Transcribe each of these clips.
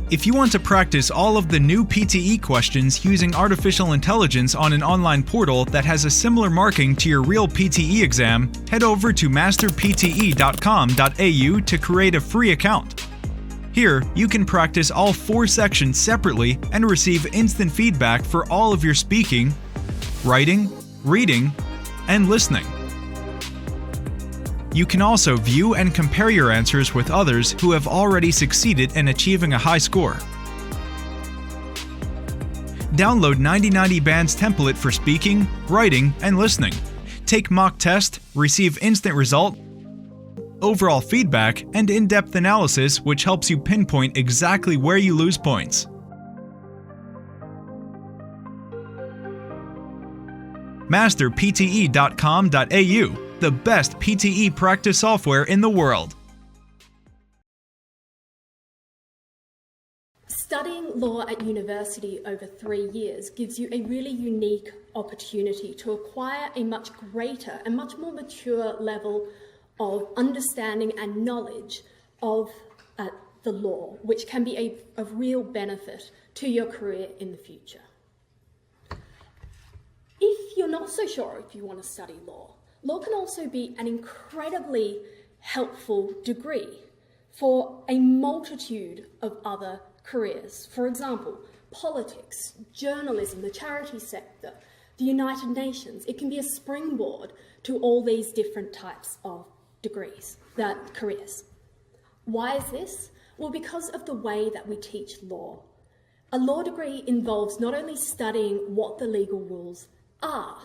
If you want to practice all of the new PTE questions using artificial intelligence on an online portal that has a similar marking to your real PTE exam, head over to masterpte.com.au to create a free account. Here, you can practice all 4 sections separately and receive instant feedback for all of your speaking, writing, reading, and listening. You can also view and compare your answers with others who have already succeeded in achieving a high score. Download 9090 Band's template for speaking, writing, and listening. Take mock test, receive instant result, overall feedback, and in-depth analysis which helps you pinpoint exactly where you lose points. masterpte.com.au, the best PTE practice software in the world. Studying law at university over 3 years gives you a really unique opportunity to acquire a much greater and much more mature level of understanding and knowledge of the law, which can be of real benefit to your career in the future. If you're not so sure if you want to study law, law can also be an incredibly helpful degree for a multitude of other careers. For example, politics, journalism, the charity sector, the United Nations. It can be a springboard to all these different types of careers. Why is this? Well, because of the way that we teach law. A law degree involves not only studying what the legal rules are,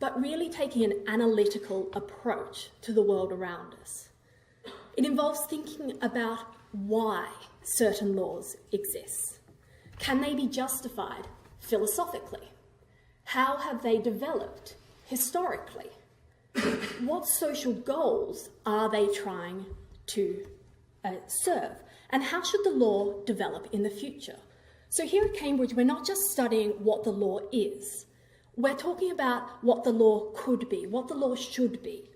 but really taking an analytical approach to the world around us. It involves thinking about why certain laws exist. Can they be justified philosophically? How have they developed historically? What social goals are they trying to serve? And how should the law develop in the future? So here at Cambridge, we're not just studying what the law is. We're talking about what the law could be, what the law should be.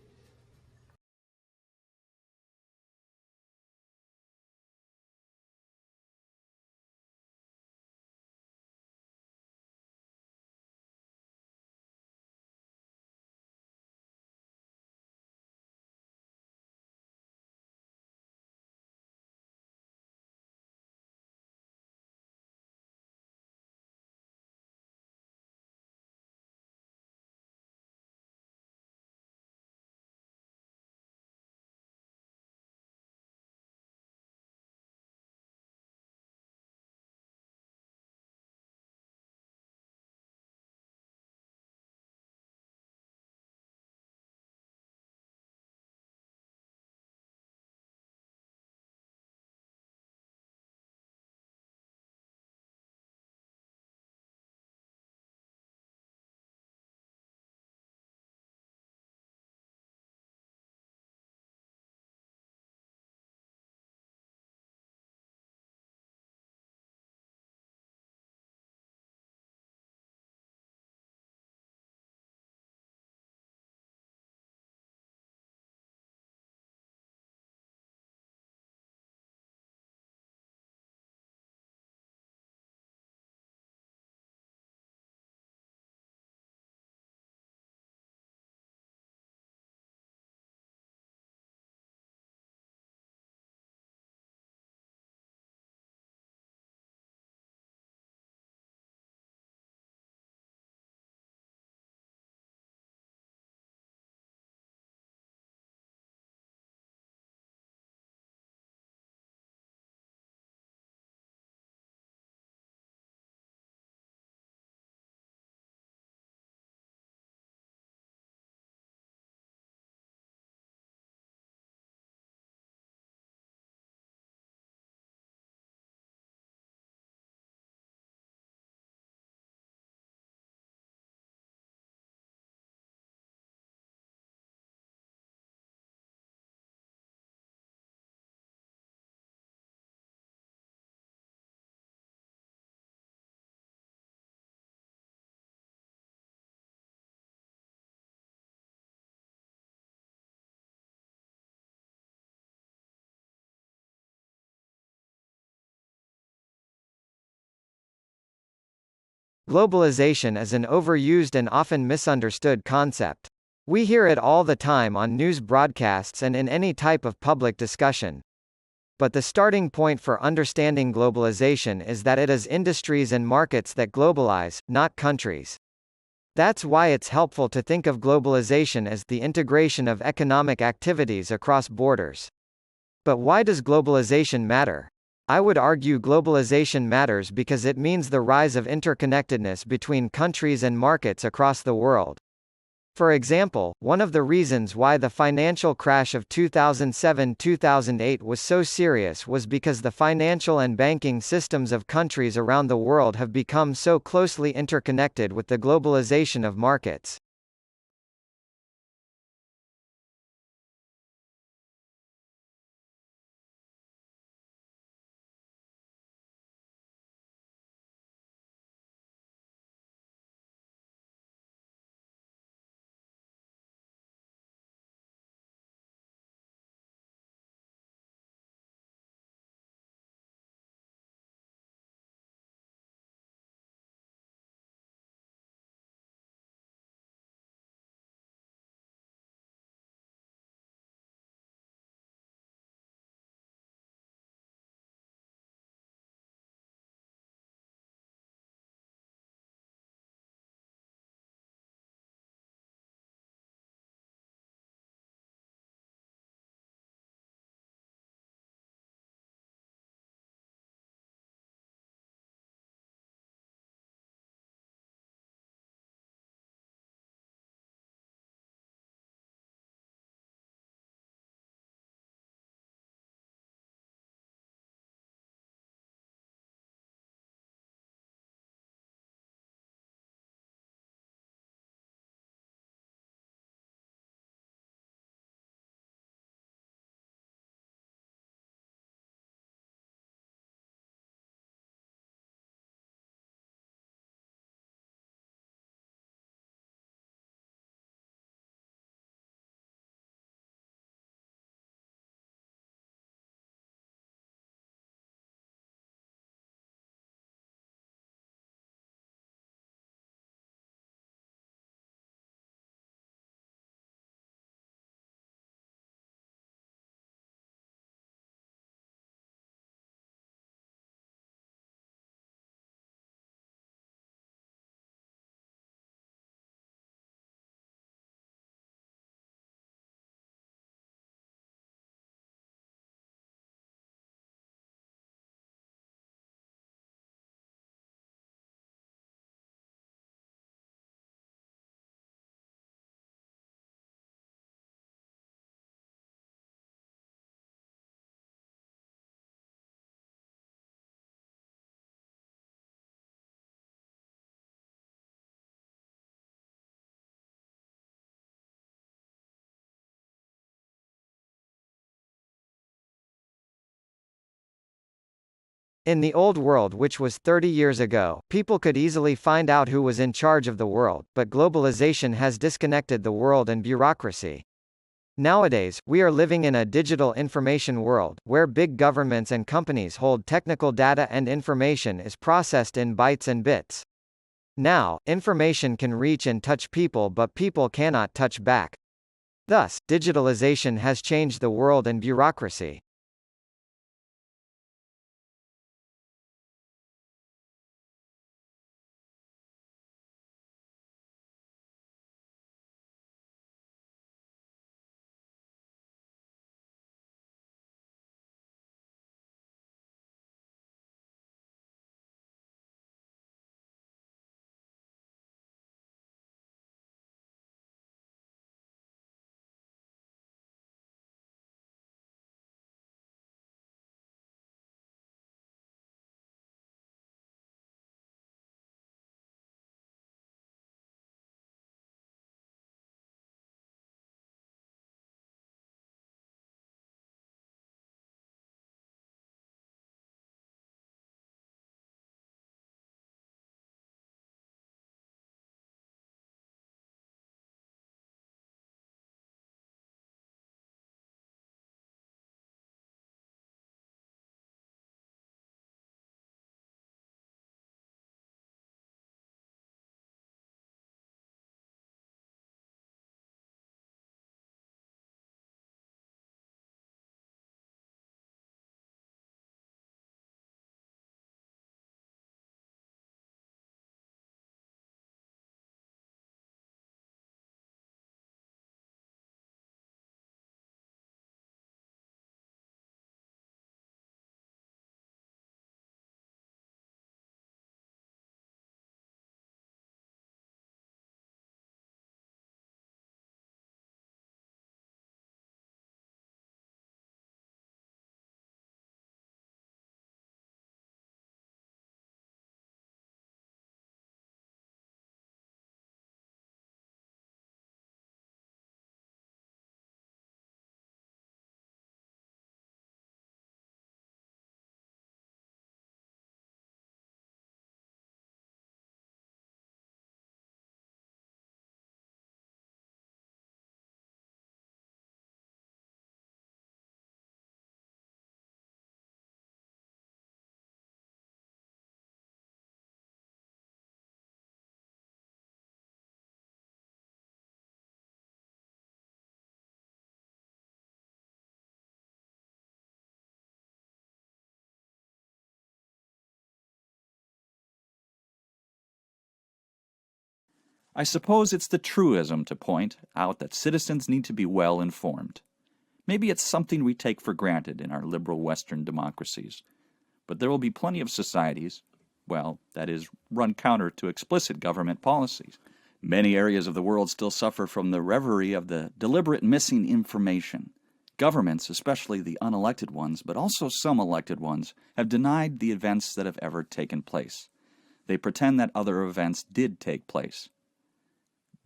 Globalization is an overused and often misunderstood concept. We hear it all the time on news broadcasts and in any type of public discussion. But the starting point for understanding globalization is that it is industries and markets that globalize, not countries. That's why it's helpful to think of globalization as the integration of economic activities across borders. But why does globalization matter? I would argue globalization matters because it means the rise of interconnectedness between countries and markets across the world. For example, one of the reasons why the financial crash of 2007-2008 was so serious was because the financial and banking systems of countries around the world have become so closely interconnected with the globalization of markets. In the old world, which was 30 years ago, people could easily find out who was in charge of the world, but globalization has disconnected the world and bureaucracy. Nowadays, we are living in a digital information world, where big governments and companies hold technical data and information is processed in bytes and bits. Now, information can reach and touch people, but people cannot touch back. Thus, digitalization has changed the world and bureaucracy. I suppose it's the truism to point out that citizens need to be well informed. Maybe it's something we take for granted in our liberal Western democracies, but there will be plenty of societies, well, that is, run counter to explicit government policies. Many areas of the world still suffer from the reverie of the deliberate missing information. Governments, especially the unelected ones, but also some elected ones, have denied the events that have ever taken place. They pretend that other events did take place.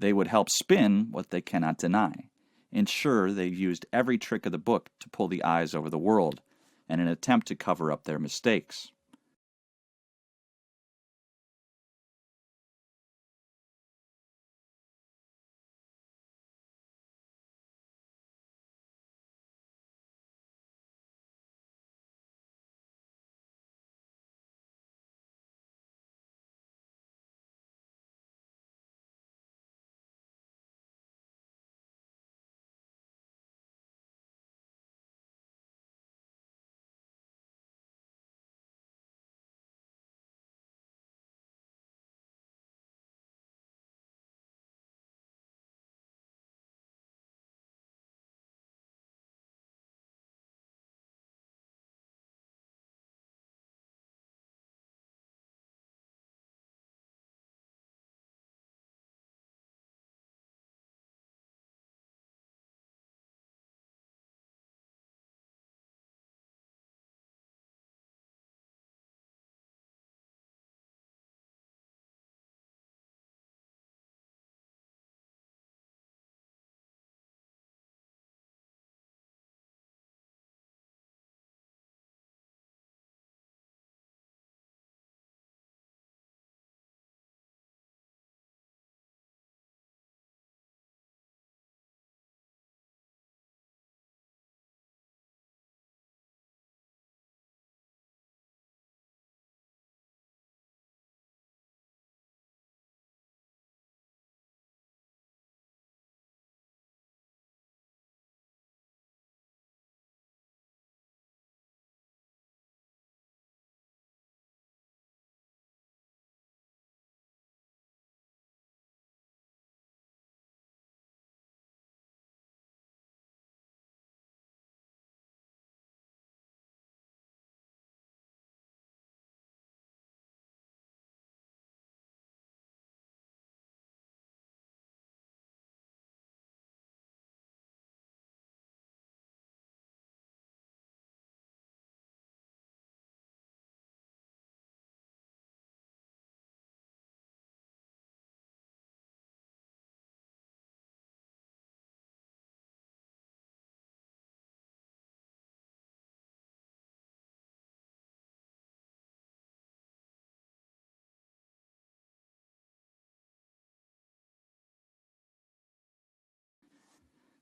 They would help spin what they cannot deny. Ensure they've used every trick of the book to pull the eyes over the world, in an attempt to cover up their mistakes.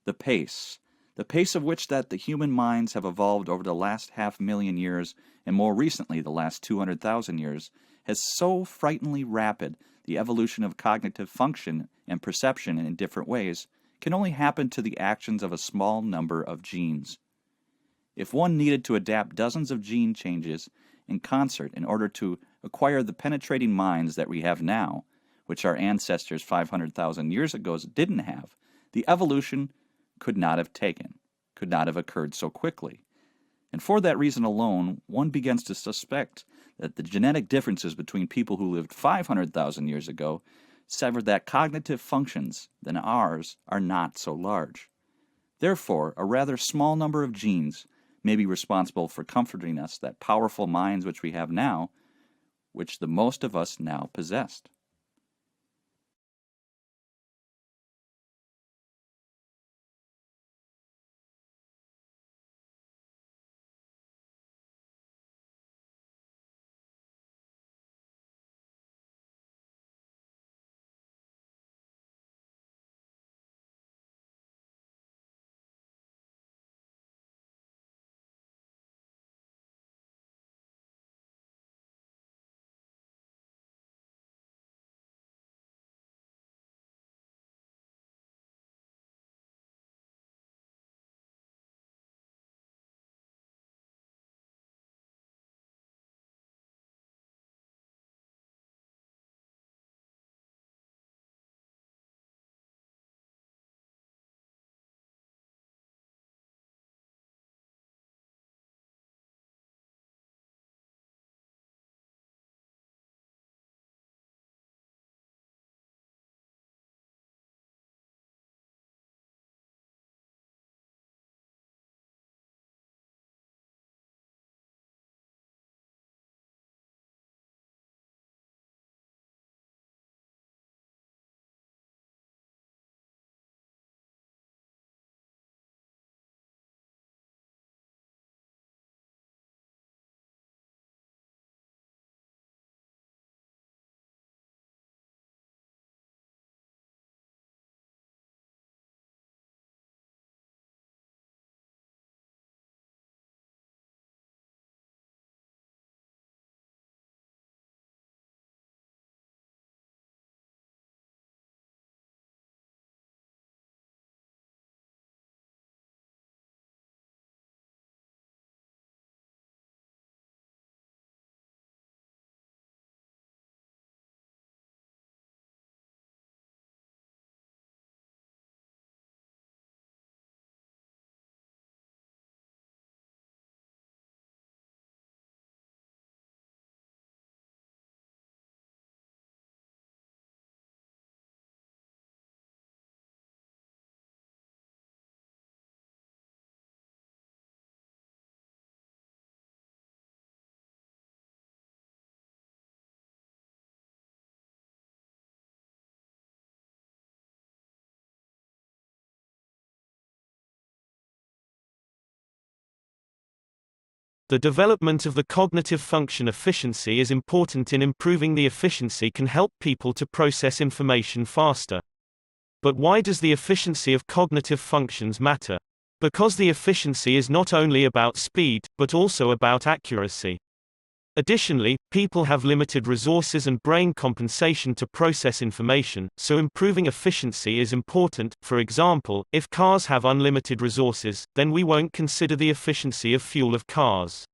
The pace of which that the human minds have evolved over the last 500,000 years, and more recently the last 200,000 years, has so frighteningly rapid the evolution of cognitive function and perception in different ways can only happen to the actions of a small number of genes. If one needed to adapt dozens of gene changes in concert in order to acquire the penetrating minds that we have now, which our ancestors 500,000 years ago didn't have, the evolution could not have occurred so quickly. And for that reason alone, one begins to suspect that the genetic differences between people who lived 500,000 years ago severed that cognitive functions than ours are not so large. Therefore, a rather small number of genes may be responsible for comforting us that powerful minds which we have now, which the most of us now possessed. The development of the cognitive function efficiency is important in improving the efficiency can help people to process information faster. But why does the efficiency of cognitive functions matter? Because the efficiency is not only about speed, but also about accuracy. Additionally, people have limited resources and brain compensation to process information, so improving efficiency is important. For example, if cars have unlimited resources, then we won't consider the efficiency of fuel of cars.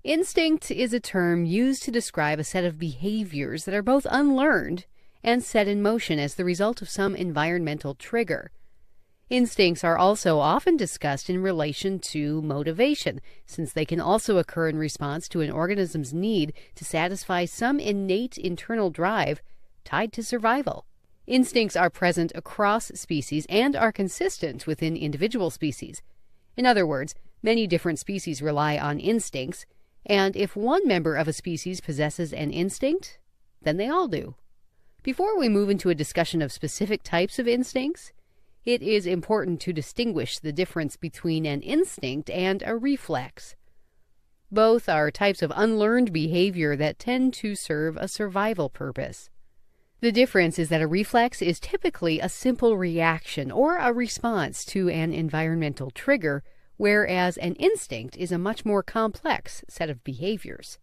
Instinct is a term used to describe a set of behaviors that are both unlearned and set in motion as the result of some environmental trigger. Instincts are also often discussed in relation to motivation, since they can also occur in response to an organism's need to satisfy some innate internal drive tied to survival. Instincts are present across species and are consistent within individual species. In other words, many different species rely on instincts, and if one member of a species possesses an instinct, then they all do. Before we move into a discussion of specific types of instincts, it is important to distinguish the difference between an instinct and a reflex. Both are types of unlearned behavior that tend to serve a survival purpose. The difference is that a reflex is typically a simple reaction or a response to an environmental trigger, whereas an instinct is a much more complex set of behaviors.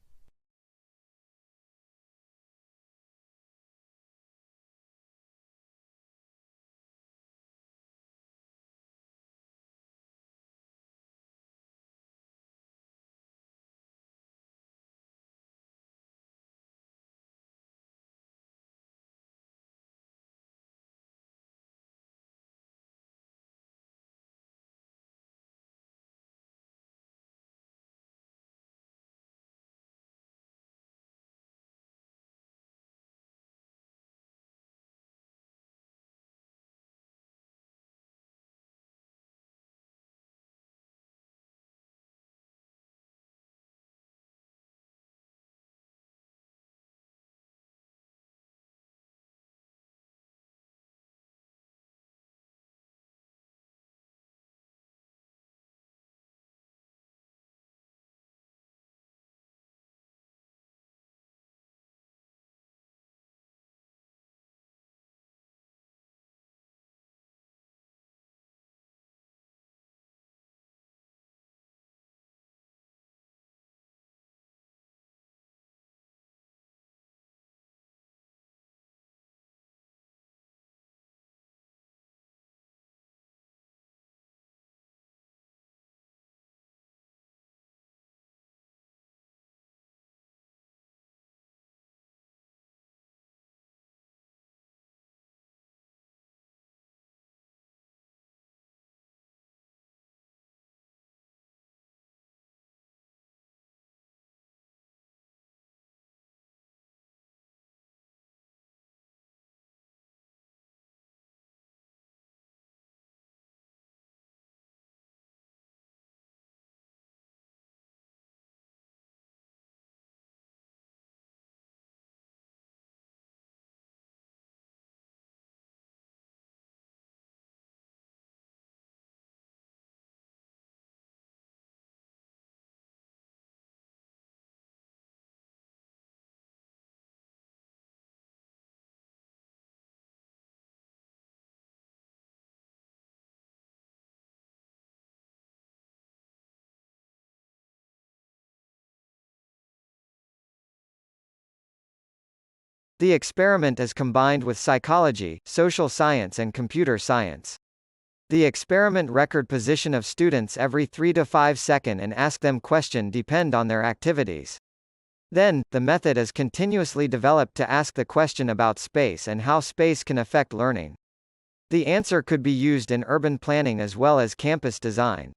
The experiment is combined with psychology, social science and computer science. The experiment record position of students every 3 to 5 seconds and ask them question depend on their activities. Then, the method is continuously developed to ask the question about space and how space can affect learning. The answer could be used in urban planning as well as campus design.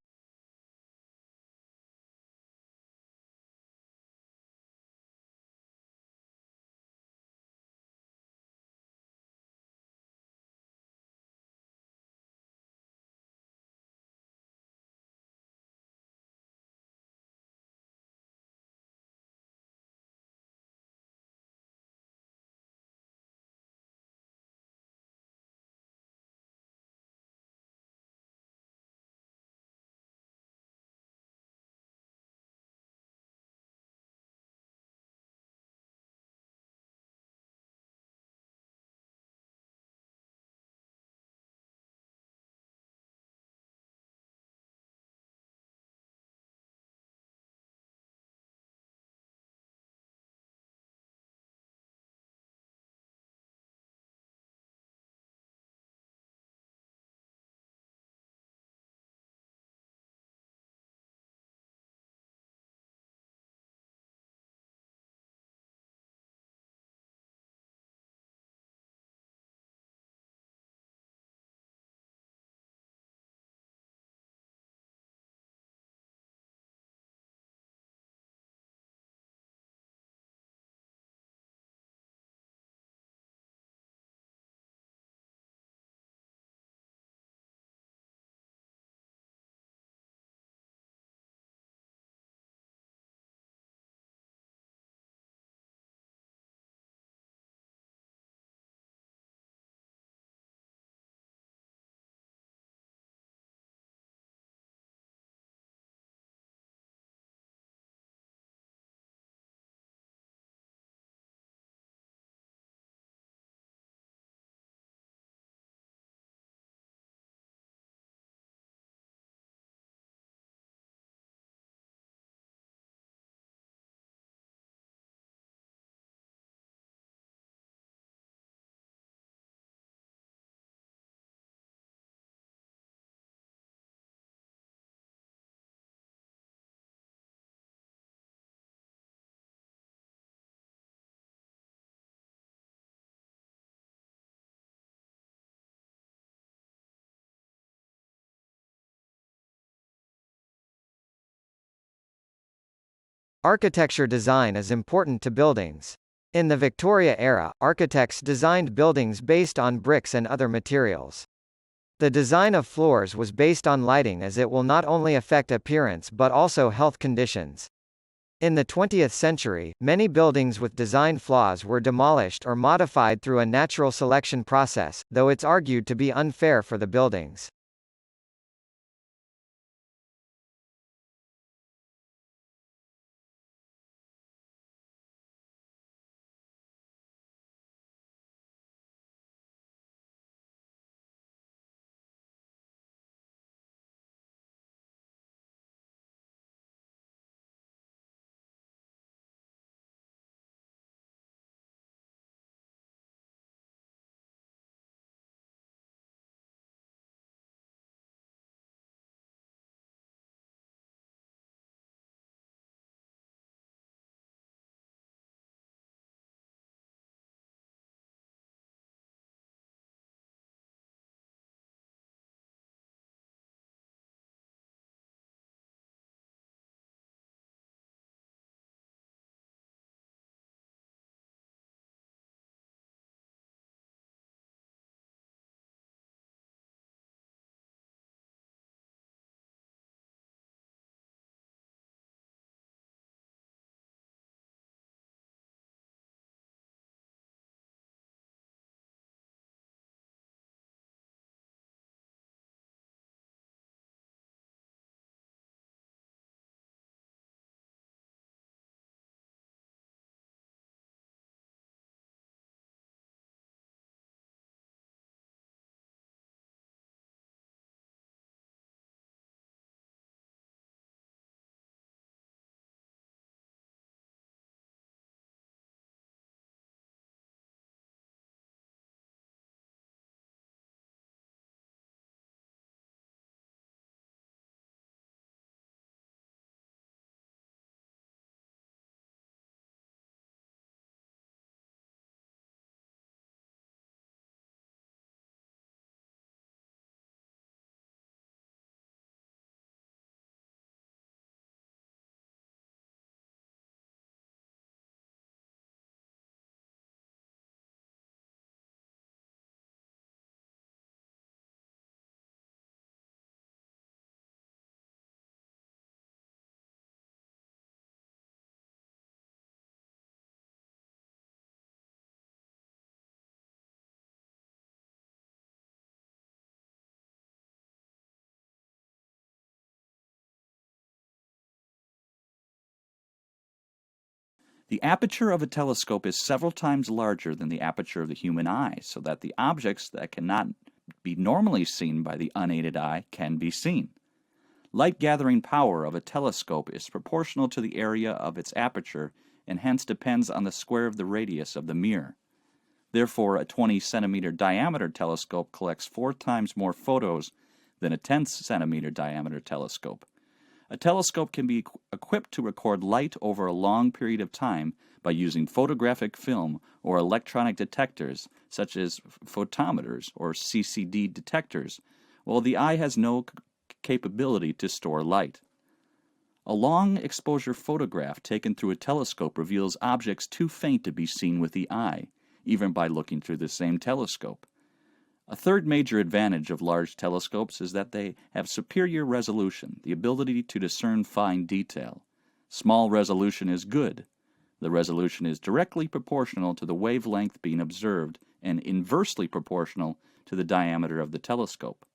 Architecture design is important to buildings. In the Victoria era, architects designed buildings based on bricks and other materials. The design of floors was based on lighting as it will not only affect appearance but also health conditions. In the 20th century, many buildings with design flaws were demolished or modified through a natural selection process, though it's argued to be unfair for the buildings. The aperture of a telescope is several times larger than the aperture of the human eye, so that the objects that cannot be normally seen by the unaided eye can be seen. Light-gathering power of a telescope is proportional to the area of its aperture and hence depends on the square of the radius of the mirror. Therefore, a 20-centimeter diameter telescope collects 4 times more photos than a 10-centimeter diameter telescope. A telescope can be equipped to record light over a long period of time by using photographic film or electronic detectors, such as photometers or CCD detectors, while the eye has no capability to store light. A long-exposure photograph taken through a telescope reveals objects too faint to be seen with the eye, even by looking through the same telescope. A third major advantage of large telescopes is that they have superior resolution, the ability to discern fine detail. Small resolution is good. The resolution is directly proportional to the wavelength being observed and inversely proportional to the diameter of the telescope.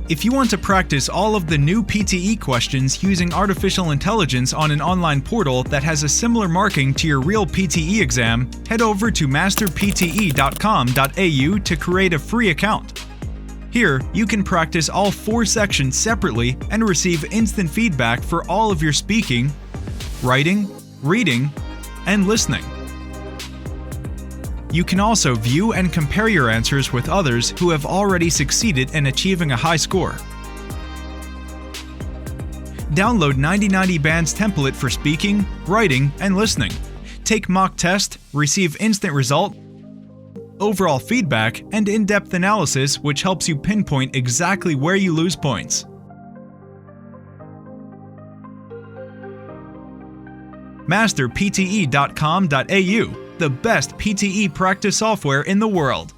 If you want to practice all of the new PTE questions using artificial intelligence on an online portal that has a similar marking to your real PTE exam, head over to masterpte.com.au to create a free account. Here, you can practice all 4 sections separately and receive instant feedback for all of your speaking, writing, reading, and listening. You can also view and compare your answers with others who have already succeeded in achieving a high score. Download 9090 Band's template for speaking, writing, and listening. Take mock test, receive instant result, overall feedback, and in-depth analysis which helps you pinpoint exactly where you lose points. Master PTE.com.au, the best PTE practice software in the world.